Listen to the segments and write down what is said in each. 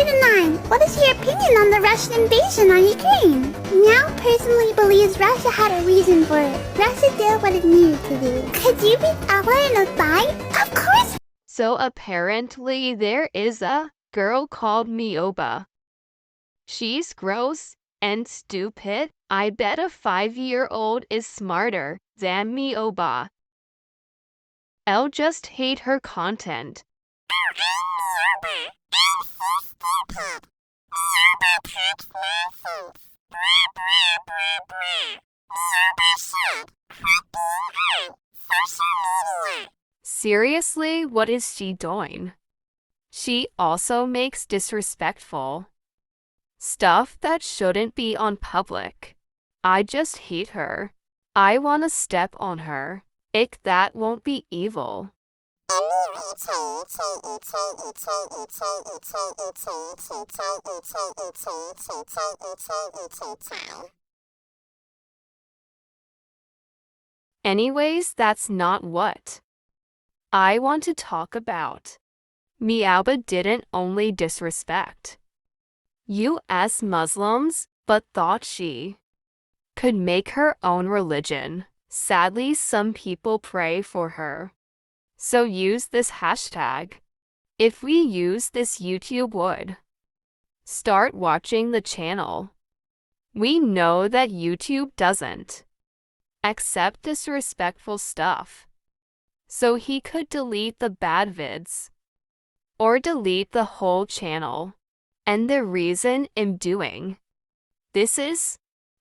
Question 9. What is your opinion on the Russian invasion on Ukraine? Meow personally believes Russia had a reason for it. Russia did what it needed to do. Could you beat Ella in a fight? Of course. So apparently there is a girl called meowbah. She's gross and stupid. I bet a 5-year-old is smarter than meowbah. I'll just hate her content. Seriously, what is she doing? She also makes disrespectful stuff that shouldn't be on public. I just hate her. I wanna step on her. Ick, that won't be evil. Anyways, that's not what I want to talk about. Meowbah didn't only disrespect U.S. Muslims, but thought she could make her own religion. Sadly, some people pray for her. So use this hashtag. If we use this, YouTube would start watching the channel. We know that YouTube doesn't accept disrespectful stuff. So he could delete the bad vids or delete the whole channel. And the reason I'm doing this is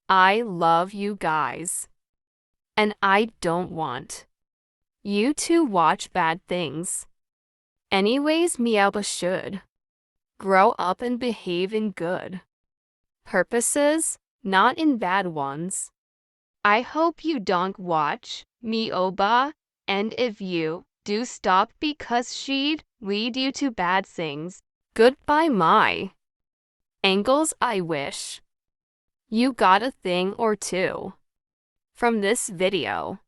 I love you guys. And I don't want you to watch bad things. Anyways, meowbah should grow up and behave in good purposes, not in bad ones. I hope you don't watch meowbah, and if you do, stop because she'd lead you to bad things. Goodbye, my angles. I wish you got a thing or two from this video.